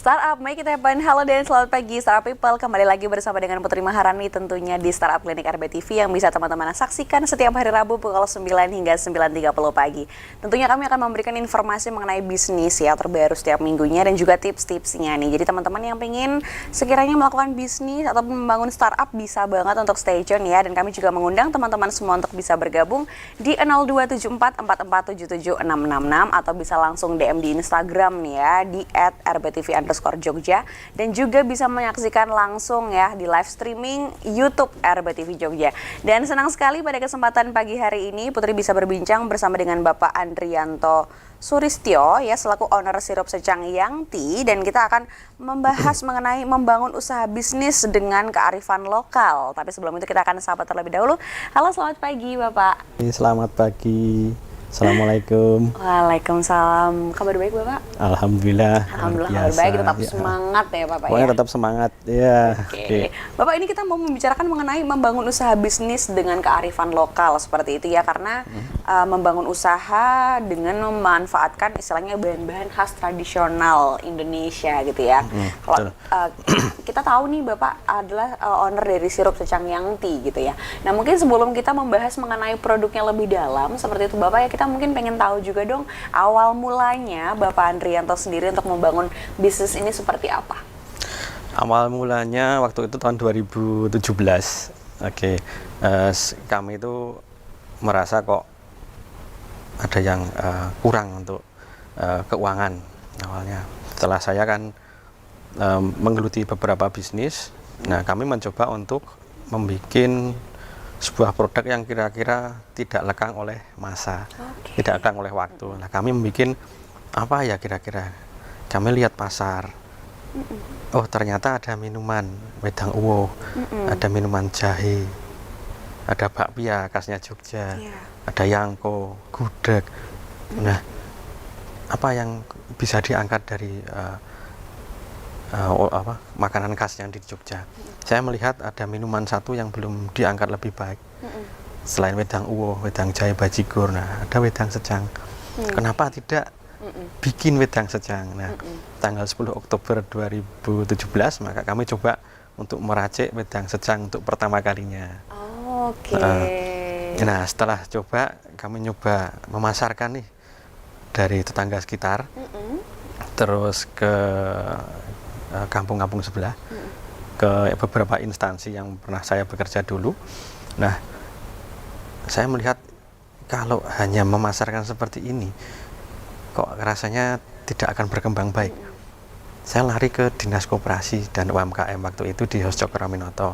Startup, mari kita happen. Halo dan selamat pagi Startup People. Kembali lagi bersama dengan Putri Maharani tentunya di Startup Klinik RBTV yang bisa teman-teman saksikan setiap hari Rabu pukul 9 hingga 9.30 pagi. Tentunya kami akan memberikan informasi mengenai bisnis ya terbaru setiap minggunya dan juga tips-tipsnya nih. Jadi teman-teman yang pengen sekiranya melakukan bisnis ataupun membangun startup bisa banget untuk stay tune ya. Dan kami juga mengundang teman-teman semua untuk bisa bergabung di 027444776666 atau bisa langsung DM di Instagram nih ya di @rbtv_Jogja dan juga bisa menyaksikan langsung ya di live streaming YouTube RBTV Jogja. Dan senang sekali pada kesempatan pagi hari ini Putri bisa berbincang bersama dengan Bapak Andrianto Suristyo ya selaku owner Sirup Secang Yangti, dan kita akan membahas mengenai membangun usaha bisnis dengan kearifan lokal. Tapi sebelum itu kita akan sapa terlebih dahulu. Halo, selamat pagi Bapak. Selamat pagi. Assalamualaikum. Waalaikumsalam. Kabar baik Bapak? Alhamdulillah. Alhamdulillah kabar baik, tetap semangat ya Bapak. Pokoknya ya? tetap semangat ya. Oke. Bapak, ini kita mau membicarakan mengenai membangun usaha bisnis dengan kearifan lokal seperti itu ya, karena membangun usaha dengan memanfaatkan istilahnya bahan-bahan khas tradisional Indonesia gitu ya. Kalau kita tahu nih Bapak adalah owner dari Sirup Secang Yangti gitu ya. Nah mungkin sebelum kita membahas mengenai produknya lebih dalam seperti itu Bapak ya, kita mungkin pengen tahu juga dong awal mulanya Bapak Andrianto sendiri untuk membangun bisnis ini seperti apa? Awal mulanya waktu itu tahun 2017. Oke. Kami itu merasa kok ada yang kurang untuk keuangan awalnya. Setelah saya kan menggeluti beberapa bisnis, nah kami mencoba untuk membuat sebuah produk yang kira-kira tidak lekang oleh masa, tidak lekang oleh waktu. Nah kami membuat apa ya kira-kira? Kami lihat pasar. Oh ternyata ada minuman wedang uwo, ada minuman jahe, ada bakpia khasnya Jogja, ada yangko, gudeg. Nah apa yang bisa diangkat dari makanan khas yang di Jogja? Saya melihat ada minuman satu yang belum diangkat lebih baik. Selain wedang uwo, wedang jahe bajigur, nah ada wedang secang. Kenapa tidak bikin wedang secang? Nah, tanggal 10 Oktober 2017 maka kami coba untuk meracik wedang secang untuk pertama kalinya. Nah, setelah coba kami nyoba memasarkan nih dari tetangga sekitar, terus ke kampung-kampung sebelah, ke beberapa instansi yang pernah saya bekerja dulu. Nah, saya melihat kalau hanya memasarkan seperti ini, kok rasanya tidak akan berkembang baik. Saya lari ke Dinas Koperasi dan UMKM waktu itu di Hos Cokroaminoto.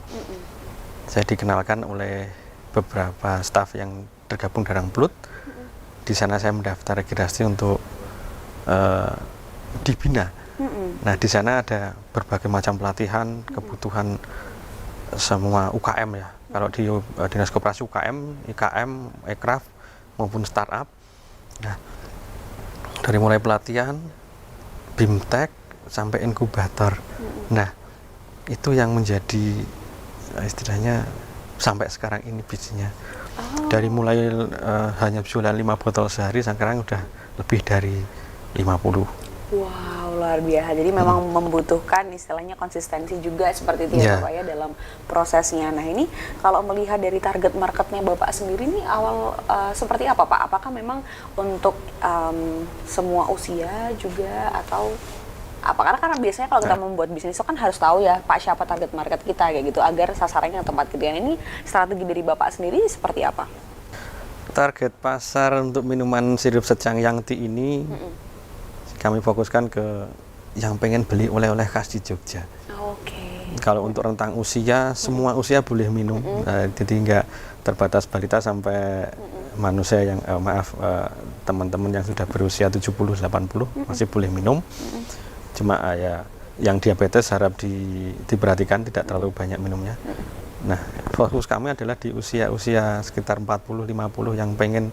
Saya dikenalkan oleh beberapa staf yang tergabung dalam Plut. Di sana saya mendaftar registrasi untuk dibina. Nah di sana ada berbagai macam pelatihan, kebutuhan semua UKM ya. Kalau di Dinas Koperasi UKM, IKM, Ekraf maupun startup. Nah dari mulai pelatihan, BIMTEK sampai inkubator. Nah itu yang menjadi istilahnya sampai sekarang ini bisnisnya. Dari mulai hanya jualan 5 botol sehari, sekarang udah lebih dari 50. Wow, luar biasa. Jadi memang membutuhkan istilahnya konsistensi juga seperti itu ya Bapak ya dalam prosesnya. Nah ini kalau melihat dari target marketnya Bapak sendiri nih awal seperti apa Pak? Apakah memang untuk semua usia juga atau apa? Karena biasanya kalau kita membuat bisnis itu kan harus tahu ya Pak siapa target market kita kayak gitu agar sasarannya yang tepat gitu. Ini strategi dari Bapak sendiri seperti apa? Target pasar untuk minuman Sirup Secang Yangti ini kami fokuskan ke yang pengen beli oleh-oleh khas di Jogja. Kalau untuk rentang usia, semua usia boleh minum. Jadi nggak terbatas balita sampai manusia yang teman-teman yang sudah berusia 70-80 masih boleh minum. Cuma ya yang diabetes harap diperhatikan tidak terlalu banyak minumnya. Nah, fokus kami adalah di usia-usia sekitar 40-50 yang pengen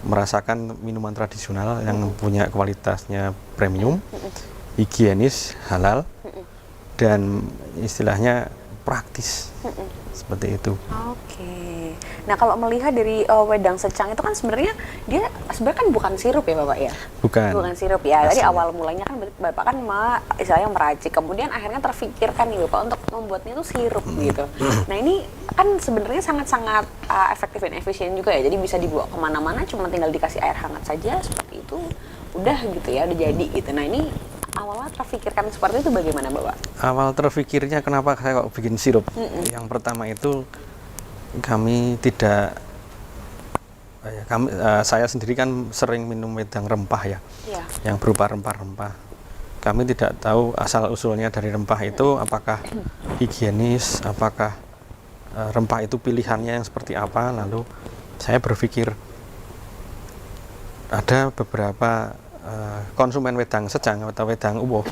merasakan minuman tradisional yang punya kualitasnya premium, higienis, halal, dan istilahnya praktis. Seperti itu. Oke. Nah, kalau melihat dari wedang secang itu kan sebenarnya dia sebenarnya kan bukan sirup ya Bapak ya? Bukan. Bukan sirup ya. Jadi Asli. awal mulanya kan Bapak kan istilahnya meracik, kemudian akhirnya terfikirkan nih Bapak untuk membuatnya itu sirup gitu. Nah, ini kan sebenarnya sangat-sangat efektif dan efisien juga ya. Jadi bisa dibawa kemana-mana, cuma tinggal dikasih air hangat saja seperti itu, udah gitu ya, udah jadi gitu. Nah, ini awalnya terfikirkan seperti itu bagaimana Bapak? Awal terfikirnya kenapa saya kok bikin sirup? Yang pertama itu kami tidak saya sendiri kan sering minum wedang rempah ya, Iya. yang berupa rempah-rempah. Kami tidak tahu asal usulnya dari rempah itu apakah higienis, apakah rempah itu pilihannya yang seperti apa. Lalu saya berpikir ada beberapa konsumen wedang secang atau wedang uwoh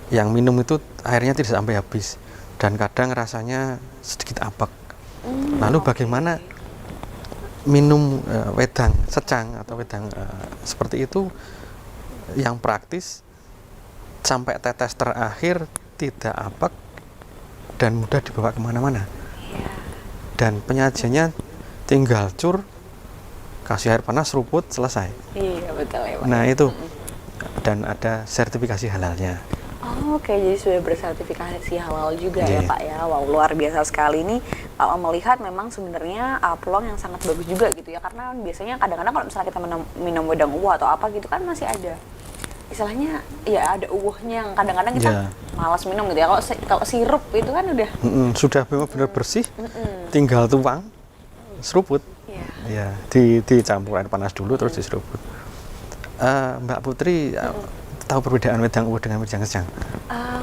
yang minum itu airnya tidak sampai habis dan kadang rasanya sedikit apek. Lalu bagaimana minum wedang secang atau wedang seperti itu yang praktis sampai tetes terakhir tidak apek dan mudah dibawa kemana-mana. Dan penyajiannya tinggal cur, kasih air panas, seruput, selesai. Iya, betul ya Pak. Nah itu, dan ada sertifikasi halalnya. Oh, oke, jadi sudah bersertifikasi halal juga ya Iya. Pak ya. Wow, luar biasa sekali ini. Kalau melihat memang sebenarnya peluang yang sangat bagus juga gitu ya. Karena biasanya kadang-kadang kalau misalnya kita minum wedang uwoh atau apa gitu kan masih ada istilahnya ya ada uwohnya yang kadang-kadang kita Iya. malas minum gitu ya. Kalau sirup itu kan udah Sudah benar-benar bersih, tinggal tuang, seruput. ya. Ya, dicampur air panas dulu terus diseruput. Mbak Putri tahu perbedaan wedang uwoh dengan wedang secang?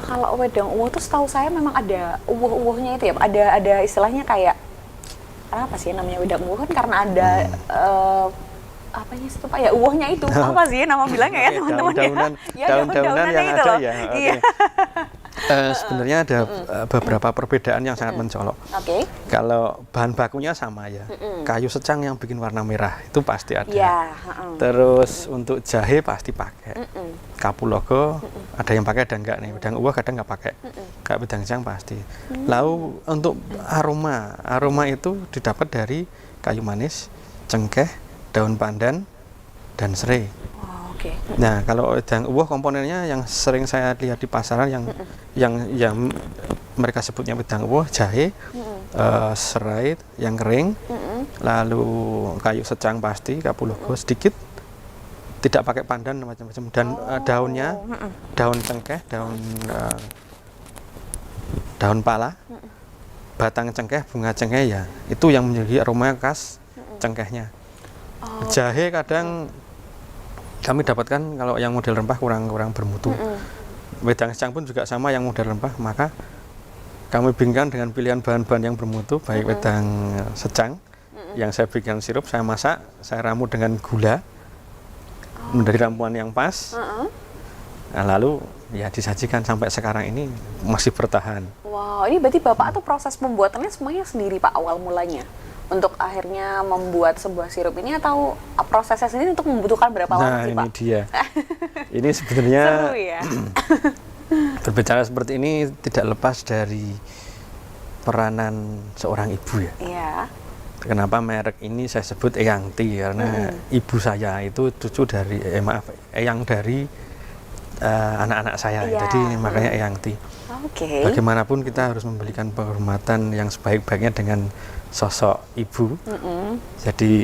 Kalau wedang uwoh tuh setahu saya memang ada uwoh-uwohnya itu ya. Ada istilahnya kayak apa sih namanya wedang uwoh kan karena ada apanya sih itu Pak ya uwohnya itu apa sih nama bilangnya ya Oke, teman-teman daun-daunan, ya? daun-daunan yang itu ada loh. ya. Oke. Iya. Sebenarnya ada beberapa perbedaan yang sangat mencolok. Oke. Kalau bahan bakunya sama ya, kayu secang yang bikin warna merah itu pasti ada. Iya. Terus untuk jahe pasti pakai. Kapulaga ada yang pakai dan enggak nih. Wedang uwoh kadang nggak pakai. Kayak wedang secang pasti. Lalu untuk aroma itu didapat dari kayu manis, cengkeh, daun pandan, dan serai. Oh, oke. Nah, kalau wedang uwoh komponennya yang sering saya lihat di pasaran yang mereka sebutnya wedang uwoh, jahe, serai yang kering, lalu kayu secang pasti, kapulaga sedikit, tidak pakai pandan macam-macam, dan daunnya, daun cengkeh, daun pala, batang cengkeh, bunga cengkeh ya, itu yang menjadi aroma khas cengkehnya. Jahe kadang kami dapatkan kalau yang model rempah kurang bermutu. Wedang secang pun juga sama yang model rempah, maka kami bimbingkan dengan pilihan bahan-bahan yang bermutu, baik wedang secang yang saya bikin sirup, saya masak, saya ramu dengan gula menjadi ramuan yang pas. Nah, lalu ya disajikan sampai sekarang ini masih bertahan. Wow, ini berarti Bapak tuh proses pembuatannya semuanya sendiri Pak awal mulanya untuk akhirnya membuat sebuah sirup ini atau prosesnya sendiri untuk membutuhkan berapa lama sih Pak? Nah, ini dia. Ini sebenarnya Seru ya. berbicara seperti ini tidak lepas dari peranan seorang ibu ya. Iya. Kenapa merek ini saya sebut Eyang Ti karena ibu saya itu cucu dari eyang dari anak-anak saya. Iya. Jadi makanya Eyang Ti. Oke. Bagaimanapun kita harus memberikan penghormatan yang sebaik-baiknya dengan sosok ibu. Jadi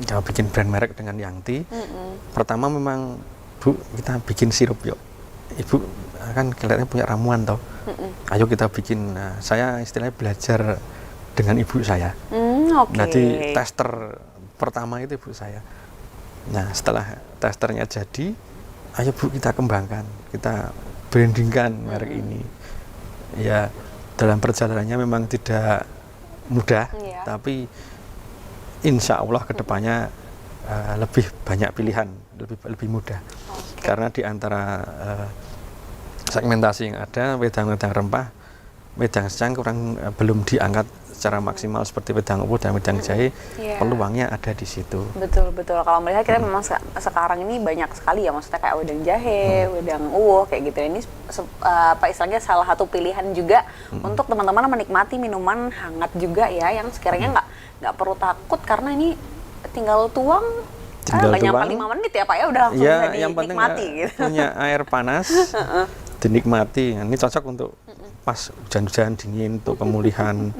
kalau bikin brand merek dengan Yang Ti, pertama memang Bu kita bikin sirup yuk. Ibu kan kelihatannya punya ramuan toh. Ayo kita bikin. Nah, saya istilahnya belajar dengan ibu saya. Oke. Nanti tester pertama itu ibu saya. Nah setelah testernya jadi, ayo Bu kita kembangkan, kita brandingkan merek ini. Ya dalam perjalanannya memang tidak mudah, tapi insya Allah kedepannya lebih banyak pilihan, lebih mudah. Karena di antara segmentasi yang ada wedang-wedang rempah wedang secang belum diangkat secara maksimal seperti wedang uwuh dan wedang jahe, peluangnya ada di situ. Betul. Kalau melihat kita memang sekarang ini banyak sekali ya, maksudnya kayak wedang jahe, wedang uwuh kayak gitu. Ini istilahnya salah satu pilihan juga untuk teman-teman menikmati minuman hangat juga ya, yang sekiranya nggak perlu takut karena ini tinggal tuang. Nggak nyampe 5 menit ya Pak ya, udah langsung bisa yang penting dinikmati gitu. Punya air panas, dinikmati. Ini cocok untuk pas hujan-hujan dingin, untuk pemulihan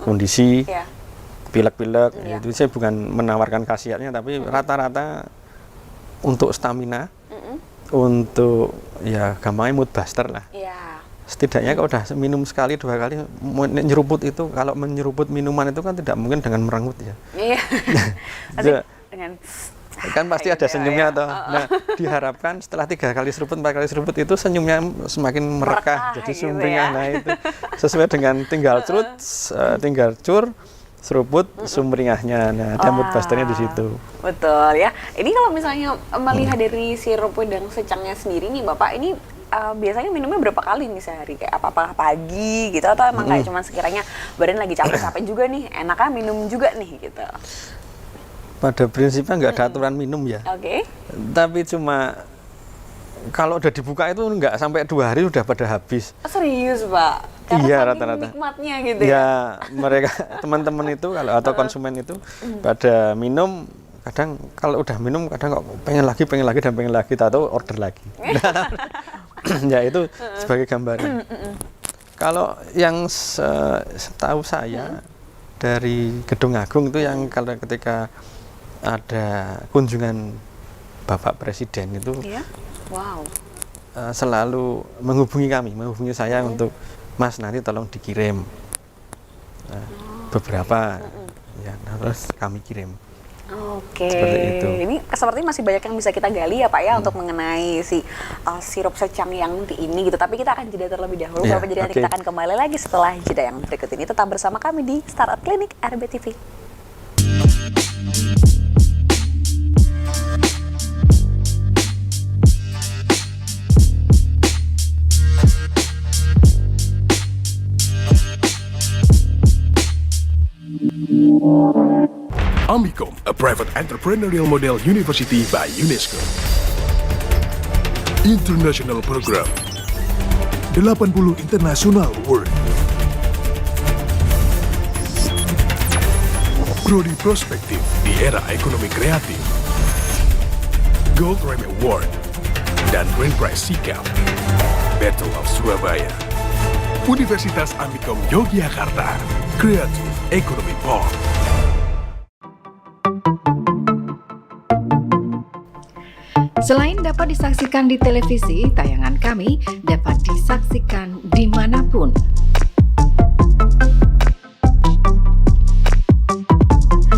kondisi, pilek-pilek. Itu saya bukan menawarkan khasiatnya, tapi rata-rata untuk stamina, untuk ya gampangnya mood buster lah. Setidaknya kalau udah minum sekali 2 kali, nyeruput itu, kalau menyeruput minuman itu kan tidak mungkin dengan merengut ya. Dengan kan pasti ada senyumnya atau nah diharapkan setelah 3 kali seruput 4 kali seruput itu senyumnya semakin merekah jadi sumringah. Nah itu sesuai dengan tinggal cur seruput sumringahnya. Nah ada mood busternya di situ. Betul ya. Ini kalau misalnya melihat dari sirup wedang secangnya sendiri nih Bapak, ini biasanya minumnya berapa kali nih sehari? Kayak apa pagi gitu, atau emang kayak cuma sekiranya badan lagi capek-capek juga nih, enaknya minum juga nih gitu? Pada prinsipnya nggak ada aturan minum ya. Tapi cuma kalau udah dibuka itu nggak sampai 2 hari udah pada habis. Serius Pak? Karena iya rata-rata. Nikmatnya gitu ya. Mereka teman-teman itu atau konsumen itu pada minum, kadang kalau udah minum kadang kok pengen lagi dan pengen lagi, tahu order lagi. Ya itu sebagai gambaran. Kalau yang setahu saya dari Gedung Agung itu yang kalau ketika ada kunjungan Bapak Presiden itu selalu menghubungi saya untuk Mas nanti tolong dikirim beberapa ya, terus kami kirim. Seperti itu. Ini sepertinya masih banyak yang bisa kita gali ya Pak ya untuk mengenai si sirup secang yang ini gitu. Tapi kita akan jeda terlebih dahulu. Bapak, jadi nanti kita akan kembali lagi setelah jeda yang berikut ini. Tetap bersama kami di Startup Clinic RBTV. Amicom, a private entrepreneurial model university by UNESCO. International Program 80 International Award. Prodi Prospektif di era ekonomi kreatif. Gold Rame Award dan Grand Prize Sikap. Battle of Surabaya. Universitas Amicom Yogyakarta. Creative Economy Park. Selain dapat disaksikan di televisi, tayangan kami dapat disaksikan dimanapun.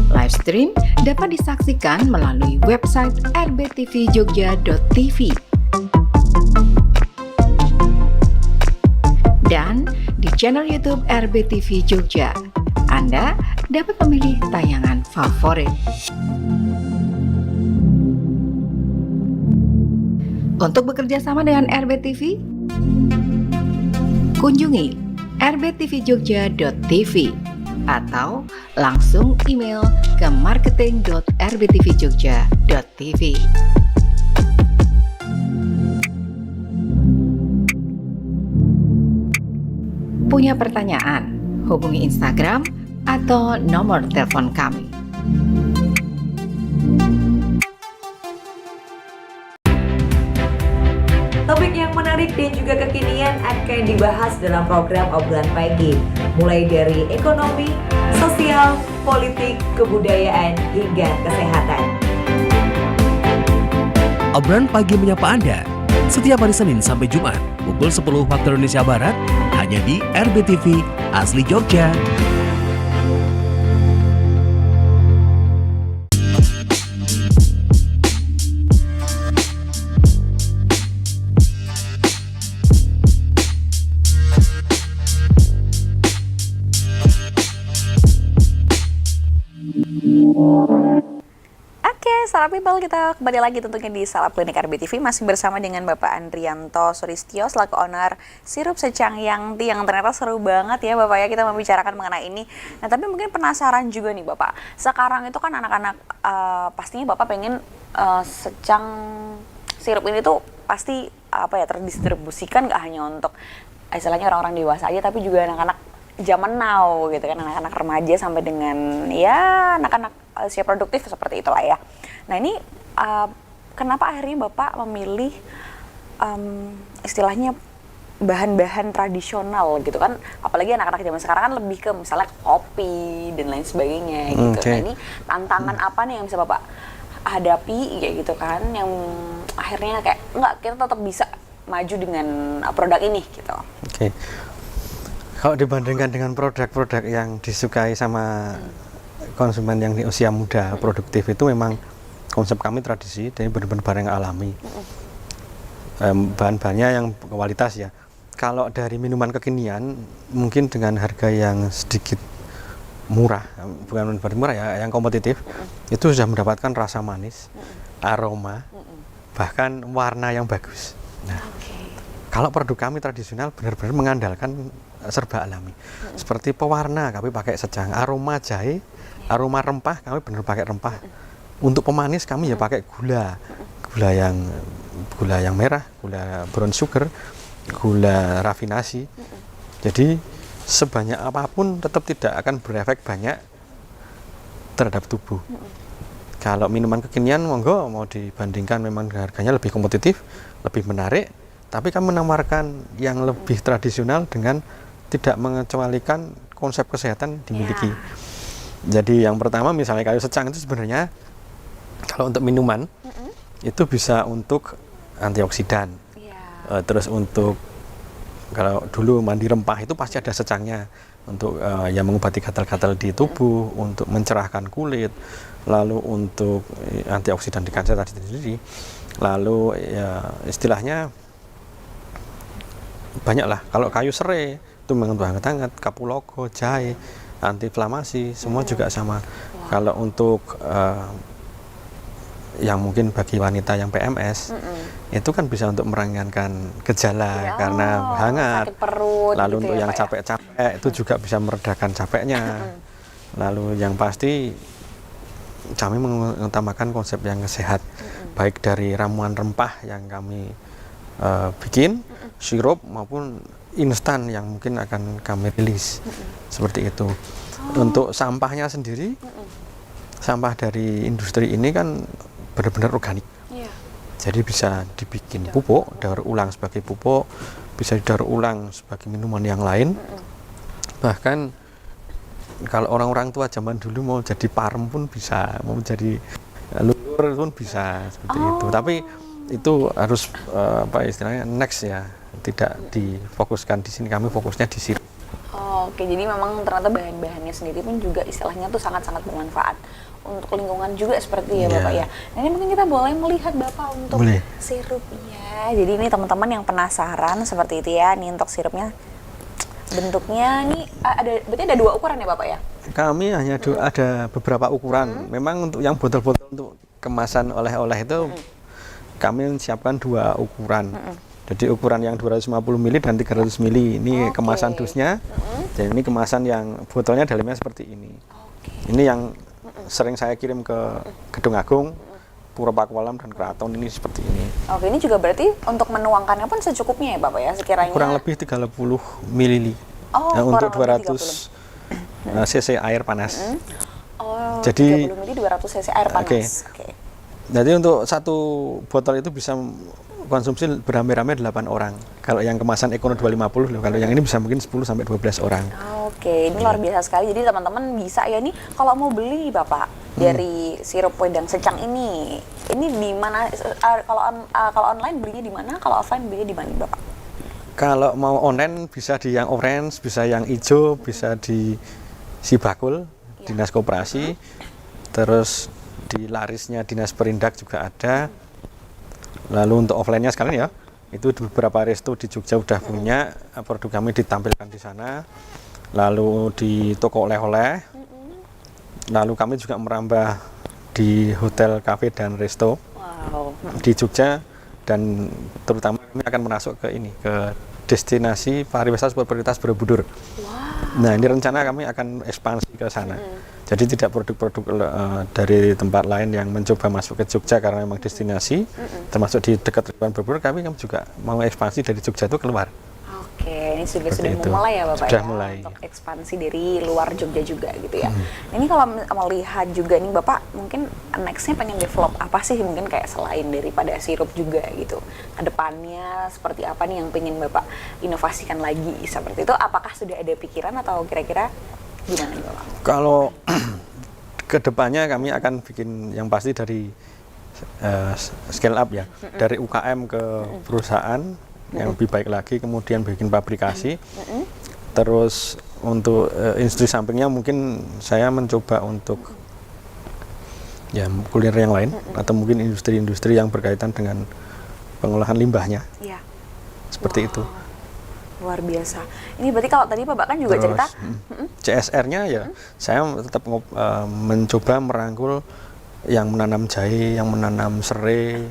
Live stream dapat disaksikan melalui website rbtvjogja.tv dan di channel YouTube RBTV Jogja. Anda dapat memilih tayangan favorit. Untuk bekerja sama dengan RBTV, kunjungi rbtvjogja.tv atau langsung email ke marketing.rbtvjogja.tv. Punya pertanyaan? Hubungi Instagram atau nomor telepon kami. Topik yang menarik dan juga kekinian akan dibahas dalam program Obrolan Pagi, mulai dari ekonomi, sosial, politik, kebudayaan, hingga kesehatan. Obrolan Pagi menyapa Anda setiap hari Senin sampai Jumat pukul 10 waktu Indonesia Barat hanya di RBTV Asli Jogja. Startup People, kita kembali lagi tentunya di Startup Clinic RBTV, masih bersama dengan Bapak Andrianto Suristio selaku owner Sirup Secang Yang Tea, yang ternyata seru banget ya Bapak ya kita membicarakan mengenai ini. Nah tapi mungkin penasaran juga nih Bapak, sekarang itu kan anak-anak pastinya Bapak pengen secang sirup ini tuh pasti terdistribusikan gak hanya untuk istilahnya orang-orang dewasa aja, tapi juga anak-anak zaman now gitu kan, anak-anak remaja sampai dengan ya anak-anak usia produktif seperti itulah ya. Nah ini kenapa akhirnya Bapak memilih istilahnya bahan-bahan tradisional gitu kan, apalagi anak-anak zaman sekarang kan lebih ke misalnya kopi dan lain sebagainya gitu. Nah ini tantangan apa nih yang bisa Bapak hadapi kayak gitu kan, yang akhirnya kayak enggak, kita tetap bisa maju dengan produk ini gitu. Oke. Kalau dibandingkan dengan produk-produk yang disukai sama konsumen yang di usia muda produktif, itu memang konsep kami tradisi, dan benar-benar barang yang alami. Bahan-bahannya yang kualitas ya. Kalau dari minuman kekinian, mungkin dengan harga yang sedikit murah, bukan murah ya, yang kompetitif, itu sudah mendapatkan rasa manis, aroma, bahkan warna yang bagus. Nah, kalau produk kami tradisional benar-benar mengandalkan serba alami. Seperti pewarna kami pakai secang, aroma jahe, aroma rempah kami benar pakai rempah. Untuk pemanis kami ya pakai gula yang merah, gula brown sugar, gula rafinasi. Jadi sebanyak apapun tetap tidak akan berefek banyak terhadap tubuh. Kalau minuman kekinian monggo mau dibandingkan memang harganya lebih kompetitif, lebih menarik, tapi kami menawarkan yang lebih tradisional dengan tidak mengecualikan konsep kesehatan dimiliki. Jadi yang pertama misalnya kayu secang itu sebenarnya kalau untuk minuman itu bisa untuk antioksidan. Terus untuk kalau dulu mandi rempah itu pasti ada secangnya untuk yang mengobati gatal-gatal di tubuh, untuk mencerahkan kulit, lalu untuk antioksidan di kanker tadi sendiri. Lalu ya istilahnya banyak lah. Kalau kayu serai itu hangat-hangat, kapulaga, jahe, antiinflamasi, semua juga sama. Kalau untuk yang mungkin bagi wanita yang PMS, itu kan bisa untuk meringankan gejala karena hangat. Sakit perut, lalu gitu untuk ya, yang Pak, capek-capek itu juga bisa meredakan capeknya. Lalu yang pasti kami mengutamakan konsep yang sehat, baik dari ramuan rempah yang kami bikin, sirup maupun instan yang mungkin akan kami rilis seperti itu. Untuk sampahnya sendiri, sampah dari industri ini kan benar-benar organik. Jadi bisa dibikin pupuk, daur ulang sebagai pupuk, bisa didaur ulang sebagai minuman yang lain. Bahkan kalau orang-orang tua zaman dulu mau jadi parem pun bisa, mau jadi lulur pun bisa seperti itu. Tapi itu harus apa istilahnya next ya, tidak difokuskan di sini, kami fokusnya di sirup. Oke, jadi memang ternyata bahan-bahannya sendiri pun juga istilahnya tuh sangat-sangat bermanfaat untuk lingkungan juga seperti ya Bapak ya. Nah ini mungkin kita boleh melihat Bapak untuk sirupnya. Jadi ini teman-teman yang penasaran seperti itu ya, nih untuk sirupnya bentuknya nih berarti ada 2 ukuran ya Bapak ya? Kami hanya ada beberapa ukuran. Memang untuk yang botol-botol untuk kemasan oleh-oleh itu kami siapkan 2 ukuran. Jadi ukuran yang 250 ml dan 300 ml ini kemasan dusnya. Dan ini kemasan yang botolnya dalamnya seperti ini. Ini yang sering saya kirim ke Gedung Agung, Pura Pakualam dan Keraton, ini seperti ini. Oke, ini juga berarti untuk menuangkannya pun secukupnya ya Bapak ya, sekiranya kurang lebih 30 ml. Untuk 200 cc air panas. Jadi 30 ml 200 cc air panas. Jadi untuk satu botol itu bisa konsumsi beramai-ramai 8 orang. Kalau yang kemasan Ekono 250 loh, kalau yang ini bisa mungkin 10 sampai 12 orang. Oke, ini luar biasa sekali. Jadi teman-teman bisa ya nih kalau mau beli Bapak dari sirup wedang secang ini di mana kalau online belinya di mana? Kalau offline belinya di mana Bapak? Kalau mau online bisa di yang orange, bisa yang hijau, bisa di Sibakul, Dinas Koperasi. Terus di larisnya Dinas Perindak juga ada. Lalu untuk offline-nya sekalian ya, itu beberapa resto di Jogja udah punya produk kami ditampilkan di sana. Lalu di toko oleh-oleh. Lalu kami juga merambah di hotel, kafe dan resto Wow. di Jogja, dan terutama kami akan masuk ke destinasi pariwisata super prioritas Borobudur. Nah, ini rencana kami akan ekspansi ke sana. Jadi tidak produk-produk dari tempat lain yang mencoba masuk ke Jogja karena memang destinasi, termasuk di dekat Borobudur, kami juga mau ekspansi dari Jogja itu keluar. Oke, ini sudah Seperti itu. memulai ya Bapak Sudah ya, mulai. untuk ekspansi dari luar Jogja juga gitu ya. Nah, ini kalau melihat juga nih Bapak, mungkin nextnya pengen develop apa sih, mungkin kayak selain daripada sirup juga gitu. Kedepannya seperti apa nih yang pengen Bapak inovasikan lagi seperti itu? Apakah sudah ada pikiran atau kira-kira gimana nih Bapak? Kalau kedepannya kami akan bikin yang pasti dari scale up ya, dari UKM ke perusahaan yang lebih baik lagi, kemudian bikin pabrikasi. Terus untuk industri sampingnya mungkin saya mencoba untuk ya kuliner yang lain, atau mungkin industri-industri yang berkaitan dengan pengolahan limbahnya. Iya. Seperti itu. Luar biasa. Ini berarti kalau tadi Bapak kan juga cerita CSR-nya ya, saya tetap mencoba merangkul yang menanam jahe, yang menanam serai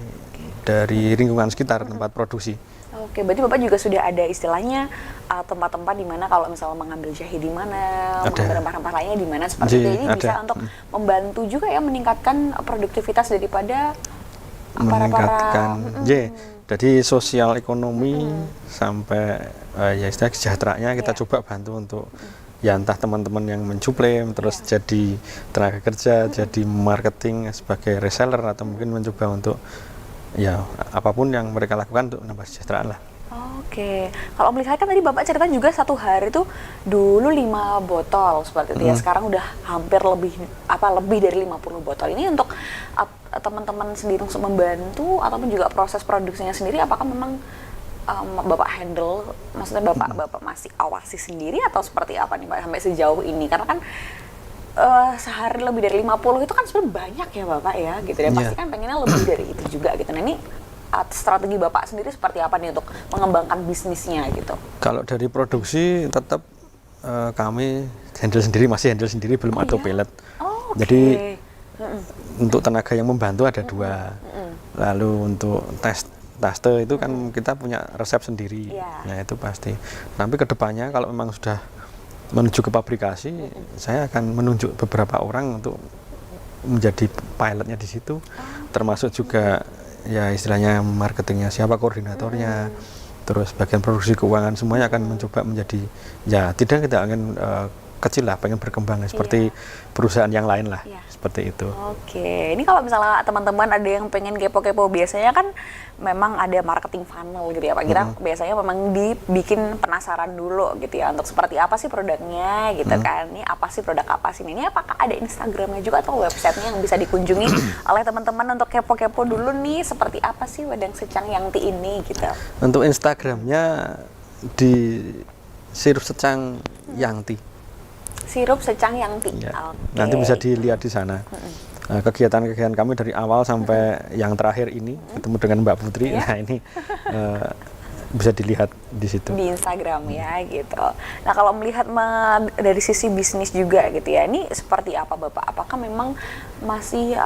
dari lingkungan sekitar tempat produksi. Oke, berarti Bapak juga sudah ada istilahnya tempat-tempat di mana kalau misalnya mengambil jahe di mana, mengambil rempah-rempah lainnya di mana seperti itu. Ini bisa untuk membantu juga ya meningkatkan produktivitas daripada meningkatkan jadi sosial ekonomi sampai ya istilah sejahteraannya kita coba bantu untuk ya entah teman-teman yang mensuplai terus jadi tenaga kerja, jadi marketing sebagai reseller, atau mungkin mencoba untuk ya apapun yang mereka lakukan untuk nambah kesejahteraan lah. Oke, kalau melihat kan tadi Bapak cerita juga satu hari itu dulu 5 botol seperti itu ya, sekarang udah hampir lebih dari 50 botol. Ini untuk teman-teman sendiri untuk membantu ataupun juga proses produksinya sendiri, apakah memang Bapak handle, maksudnya Bapak masih awasi sendiri atau seperti apa nih Pak sampai sejauh ini? Karena kan sehari lebih dari 50 itu kan sebenarnya banyak ya Bapak ya gitu, dan pasti kan pengennya lebih dari itu juga gitu. Nah, ini strategi Bapak sendiri seperti apa nih untuk mengembangkan bisnisnya gitu? Kalau dari produksi tetap kami masih handle sendiri, belum autopilot. Jadi untuk tenaga yang membantu ada 2. Lalu untuk taste itu kan kita punya resep sendiri. Nah, itu pasti. Tapi kedepannya kalau memang sudah menuju ke pabrikasi, saya akan menunjuk beberapa orang untuk menjadi pilotnya di situ, termasuk juga ya istilahnya marketingnya siapa, koordinatornya, terus bagian produksi keuangan, semuanya akan mencoba menjadi ya tidak kita akan kecil lah, pengen berkembang seperti perusahaan yang lain lah, seperti itu. Oke, ini kalau misalnya teman-teman ada yang pengen kepo-kepo, biasanya kan memang ada marketing funnel gitu ya Pak. Kita biasanya memang dibikin penasaran dulu gitu ya, untuk seperti apa sih produknya gitu kan. Ini apa sih produk apa sih ini? Apakah ada Instagramnya juga atau websitenya yang bisa dikunjungi oleh teman-teman untuk kepo-kepo dulu nih, seperti apa sih Wedang Secang Yangti ini gitu? Untuk Instagramnya di Sirup Secang Yangti. Sirup Secang Yangti. Ya. Nanti bisa dilihat di sana. Kegiatan-kegiatan kami dari awal sampai yang terakhir ini ketemu dengan Mbak Putri. Nah, ini bisa dilihat di situ. Di Instagram ya gitu. Nah, kalau melihat dari sisi bisnis juga gitu ya, ini seperti apa Bapak? Apakah memang masih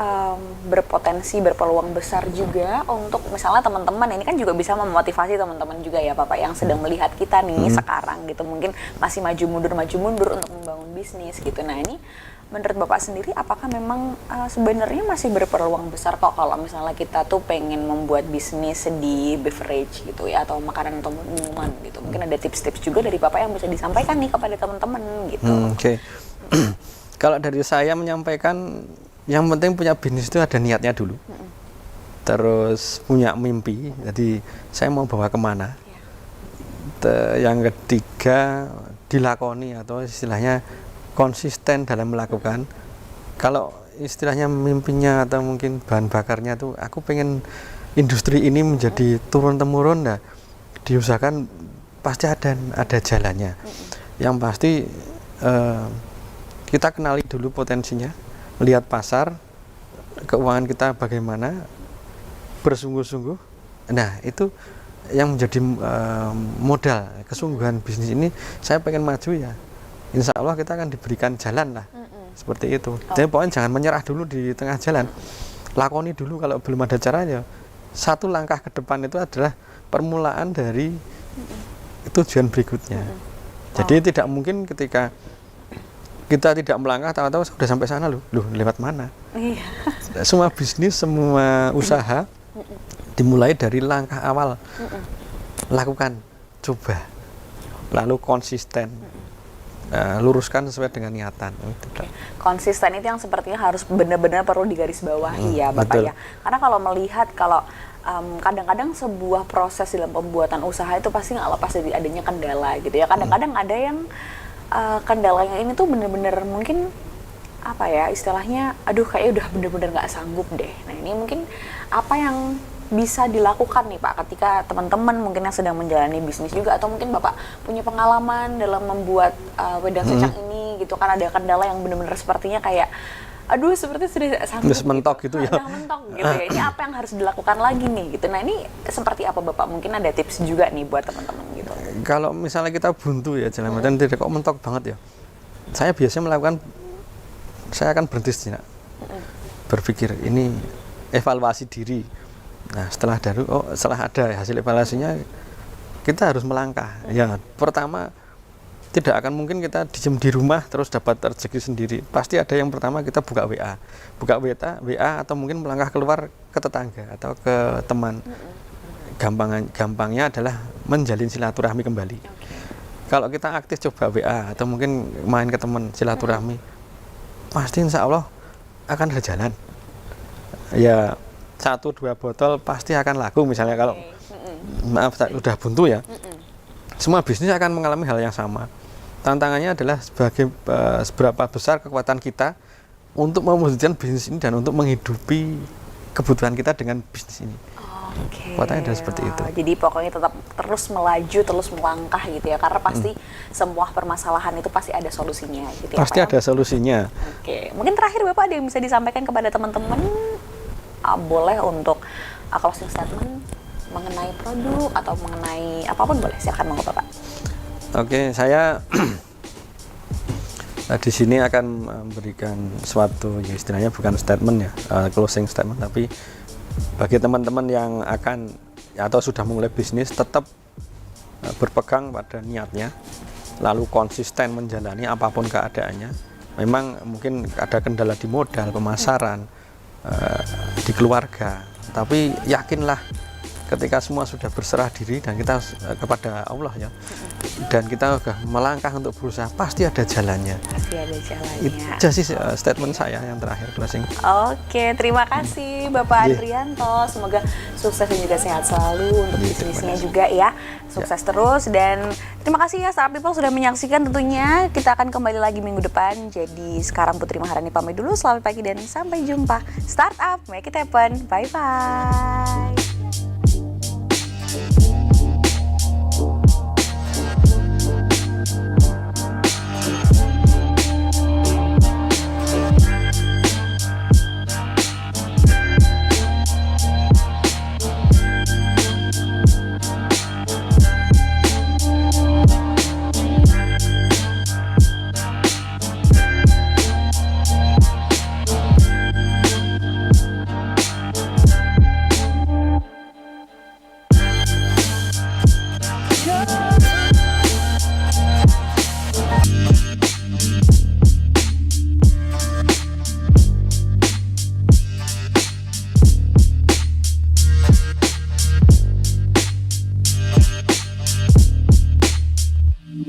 berpeluang besar juga untuk misalnya teman-teman ini kan juga bisa memotivasi teman-teman juga ya Bapak yang sedang melihat kita nih sekarang gitu, mungkin masih maju mundur untuk membangun bisnis gitu. Nah, ini menurut Bapak sendiri apakah memang sebenarnya masih berpeluang besar kok kalau misalnya kita tuh pengen membuat bisnis di beverage gitu ya, atau makanan atau minuman gitu. Mungkin ada tips-tips juga dari Bapak yang bisa disampaikan nih kepada teman-teman gitu. Oke. Kalau dari saya menyampaikan, yang penting punya bisnis itu ada niatnya dulu. Terus punya mimpi, jadi saya mau bawa kemana. Yang ketiga dilakoni, atau istilahnya konsisten dalam melakukan. Kalau istilahnya mimpinya atau mungkin bahan bakarnya tuh aku pengen industri ini menjadi turun-temurun, nah diusahakan pasti ada jalannya. Yang pasti kita kenali dulu potensinya, melihat pasar, keuangan kita bagaimana, bersungguh-sungguh. Nah, itu yang menjadi modal kesungguhan bisnis ini. Saya pengen maju ya, insya Allah kita akan diberikan jalan lah seperti itu. Jadi pokoknya jangan menyerah dulu di tengah jalan, lakoni dulu kalau belum ada caranya. Satu langkah ke depan itu adalah permulaan dari tujuan berikutnya. Jadi tidak mungkin ketika kita tidak melangkah tahu-tahu sudah sampai sana loh lewat mana. Semua bisnis, semua usaha dimulai dari langkah awal. Lakukan, coba, lalu konsisten, luruskan sesuai dengan niatan. Konsisten itu yang sepertinya harus benar-benar perlu digarisbawahi ya Bapak betul. ya. Karena kalau melihat kadang-kadang sebuah proses dalam pembuatan usaha itu pasti nggak lepas dari adanya kendala gitu ya. Kadang-kadang ada yang kendalanya ini tuh benar-benar mungkin apa ya istilahnya, aduh kayaknya udah benar-benar nggak sanggup deh. Nah ini mungkin apa yang bisa dilakukan nih Pak ketika teman-teman mungkin yang sedang menjalani bisnis juga, atau mungkin Bapak punya pengalaman dalam membuat wedang secang ini gitu kan, ada kendala yang benar-benar sepertinya kayak aduh seperti sudah sanggup Terus mentok gitu ya. udah mentok gitu ya. Ini apa yang harus dilakukan lagi nih gitu. Nah ini seperti apa Bapak, mungkin ada tips juga nih buat teman-teman gitu. Kalau misalnya kita buntu ya jalan tidak kok mentok banget ya, saya biasanya saya akan berhenti sejenak, berpikir ini evaluasi diri. Nah setelah ada hasil evaluasinya kita harus melangkah. Ya pertama, tidak akan mungkin kita diem di rumah terus dapat rezeki sendiri. Pasti ada yang pertama kita buka WA atau mungkin melangkah keluar ke tetangga atau ke teman. Gampangnya adalah menjalin silaturahmi kembali. Kalau kita aktif coba WA atau mungkin main ke teman silaturahmi, pasti insya Allah akan ada jalan. Ya 1-2 botol pasti akan laku misalnya. Kalau maaf udah buntu ya, semua bisnis akan mengalami hal yang sama. Tantangannya adalah seberapa besar kekuatan kita untuk mewujudkan bisnis ini dan untuk menghidupi kebutuhan kita dengan bisnis ini. Kekuatannya adalah seperti itu. Jadi pokoknya tetap terus melaju, terus melangkah gitu ya, karena pasti semua permasalahan itu pasti ada solusinya gitu ya. Pasti ada solusinya. Oke, mungkin terakhir Bapak ada yang bisa disampaikan kepada teman-teman, boleh untuk closing statement mengenai produk atau mengenai apapun boleh, silakan monggo Bapak. Oke, saya di sini akan memberikan suatu ya istilahnya bukan statement ya, closing statement, tapi bagi teman-teman yang akan atau sudah memulai bisnis tetap berpegang pada niatnya, lalu konsisten menjalani apapun keadaannya. Memang mungkin ada kendala di modal, pemasaran, di keluarga, tapi yakinlah ketika semua sudah berserah diri dan kita kepada Allah ya, dan kita sudah melangkah untuk berusaha, pasti ada jalannya. Pasti ada jalannya. Itu sih statement saya yang terakhir, closing. Oke, terima kasih Bapak Adrianto. Semoga sukses dan juga sehat selalu untuk bisnisnya juga ya. Sukses terus, dan terima kasih ya Startup People sudah menyaksikan tentunya. Kita akan kembali lagi minggu depan. Jadi sekarang Putri Maharani pamit dulu. Selamat pagi dan sampai jumpa. Startup, make it happen. Bye-bye.